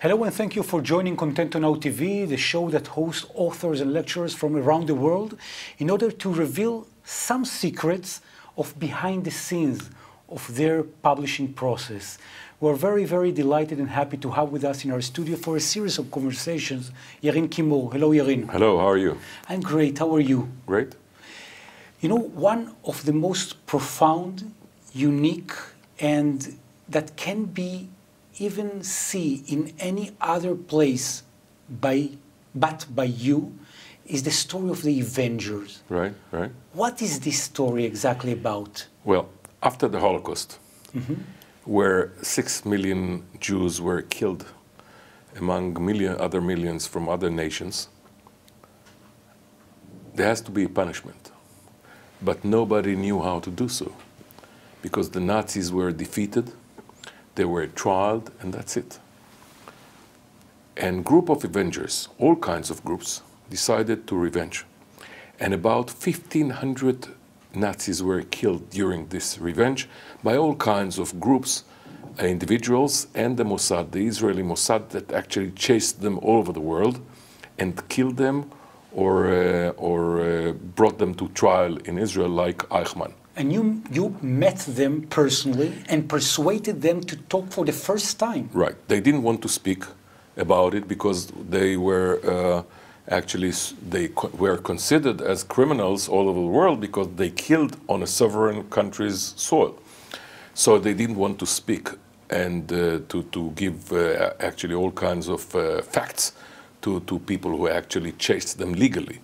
Hello and thank you for joining ContentoNowTV, the show that hosts authors and lecturers from around the world in order to reveal some secrets of behind the scenes of their publishing process. We're very, very delighted and happy to have with us in our studio for a series of conversations, Yarin Kimor. Hello, Yarin. Hello, how are you? I'm great. How are you? Great. You know, one of the most profound, unique, and that can be even see in any other place but by you is the story of the Avengers. Right, right. What is this story exactly about? Well, after the Holocaust, where 6 million Jews were killed among other millions from other nations, there has to be a punishment. But nobody knew how to do so, because the Nazis were defeated, they were trialed, and that's it. And group of Avengers, all kinds of groups, decided to revenge. And about 1,500 Nazis were killed during this revenge by all kinds of groups, individuals, and the Mossad, the Israeli Mossad, that actually chased them all over the world and killed them or brought them to trial in Israel, like Eichmann. And you met them personally and persuaded them to talk for the first time. Right. They didn't want to speak about it because they were were considered as criminals all over the world because they killed on a sovereign country's soil. So they didn't want to speak and to give actually all kinds of facts to people who actually chased them legally.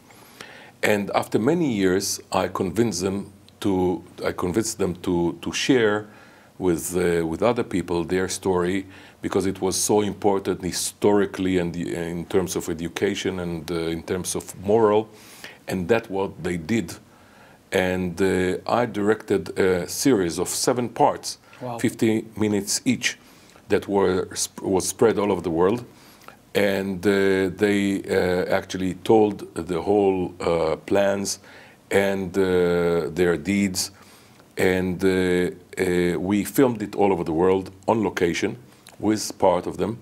And after many years, I convinced them to share with other people their story, because it was so important historically and in terms of education and in terms of moral, and that's what they did. And I directed a series of 7 parts, wow, 50 minutes each, that was spread all over the world. And they actually told the whole plans and their deeds, and we filmed it all over the world on location with part of them,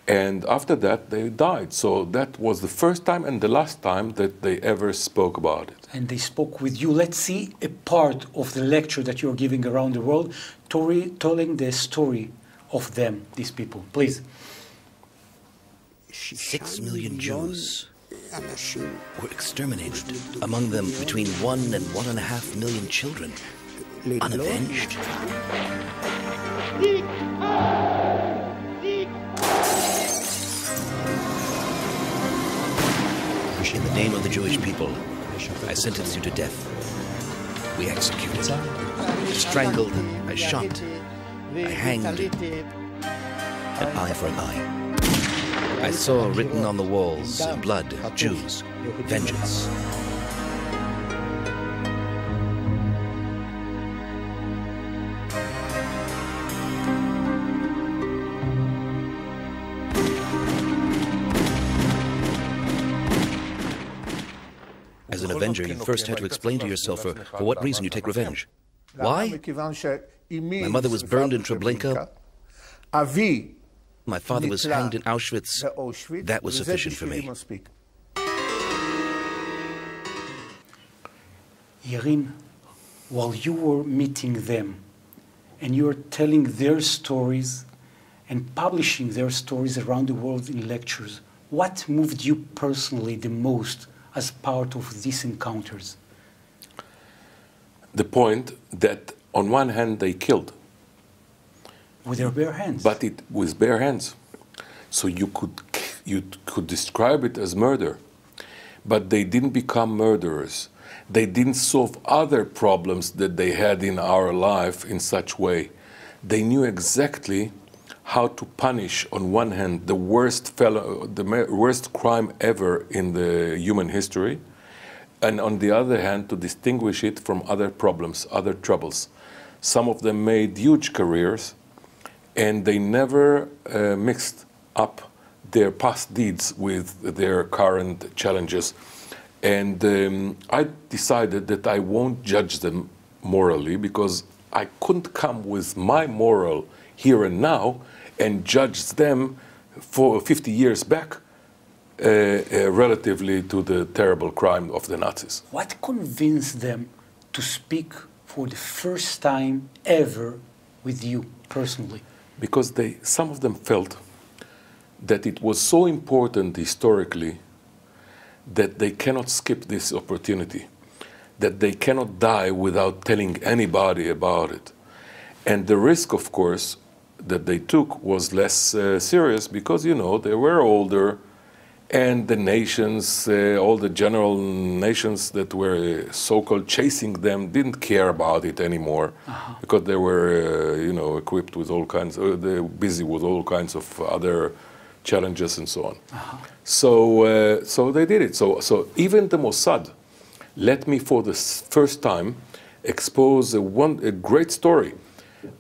and after that they died. So that was the first time and the last time that they ever spoke about it. And they spoke with you. Let's see a part of the lecture that you're giving around the world, telling the story of them, these people. Please. 6 million Jews were exterminated, among them between 1 and 1.5 million children, unavenged. In the name of the Jewish people, I sentence you to death. We executed. I strangled, I shot, I hanged, an eye for an eye. I saw written on the walls, in blood, Jews, vengeance. As an Avenger, you first had to explain to yourself for what reason you take revenge. Why? My mother was burned in Treblinka. My father was hanged in Auschwitz. That was sufficient for me. Yarin, while you were meeting them and you were telling their stories and publishing their stories around the world in lectures, what moved you personally the most as part of these encounters? The point that on one hand they killed. With their bare hands. But it with bare hands. So you could describe it as murder. But they didn't become murderers. They didn't solve other problems that they had in our life in such way. They knew exactly how to punish, on one hand, the worst crime ever in the human history, and on the other hand, to distinguish it from other problems, other troubles. Some of them made huge careers, and they never mixed up their past deeds with their current challenges. And I decided that I won't judge them morally, because I couldn't come with my moral here and now and judge them for 50 years back, relatively to the terrible crime of the Nazis. What convinced them to speak for the first time ever with you personally? Because some of them felt that it was so important historically that they cannot skip this opportunity, that they cannot die without telling anybody about it. And the risk, of course, that they took was less serious because, you know, they were older, and the nations, all the general nations that were so-called chasing them didn't care about it anymore because they were, you know, equipped with all kinds, they're busy with all kinds of other challenges and so on. So they did it. So even the Mossad let me for the first time expose a great story.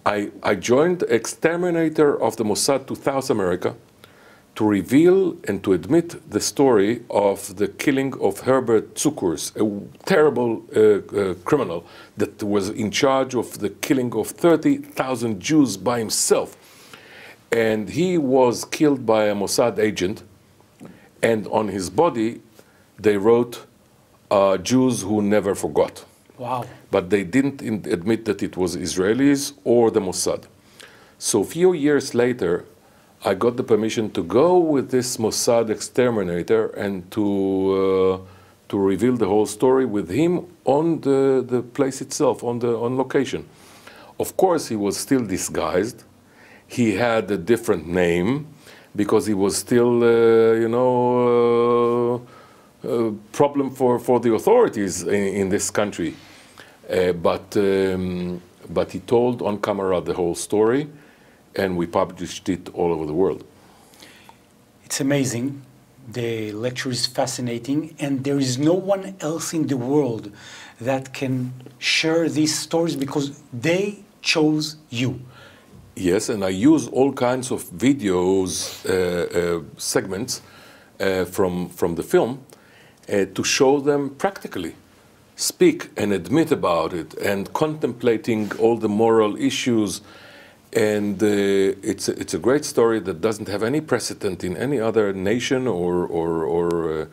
I joined exterminator of the Mossad to South America to reveal and to admit the story of the killing of Herbert Tsukurs, a terrible criminal that was in charge of the killing of 30,000 Jews by himself. And he was killed by a Mossad agent, and on his body they wrote, Jews who never forgot. Wow. But they didn't admit that it was Israelis or the Mossad. So a few years later, I got the permission to go with this Mossad exterminator and to reveal the whole story with him on the place itself, on location. Of course, he was still disguised. He had a different name because he was still, problem for the authorities in this country. But he told on camera the whole story, and we published it all over the world. It's amazing. The lecture is fascinating, and there is no one else in the world that can share these stories because they chose you. Yes, and I use all kinds of videos, segments from the film to show them practically. Speak and admit about it, and contemplating all the moral issues. And it's a great story that doesn't have any precedent in any other nation or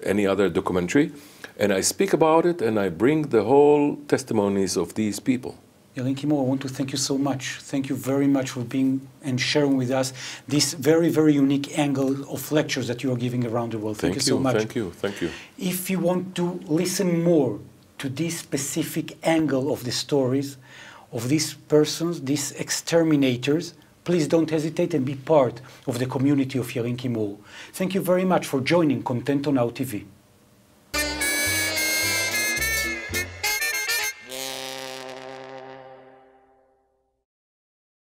any other documentary. And I speak about it, and I bring the whole testimonies of these people. Yarin Kimor, I want to thank you so much. Thank you very much for being and sharing with us this very, very unique angle of lectures that you are giving around the world. Thank you so much. Thank you, thank you. If you want to listen more to this specific angle of the stories, of these persons, these exterminators, please don't hesitate and be part of the community of Yarin Kimor. Thank you very much for joining ContentoNow TV.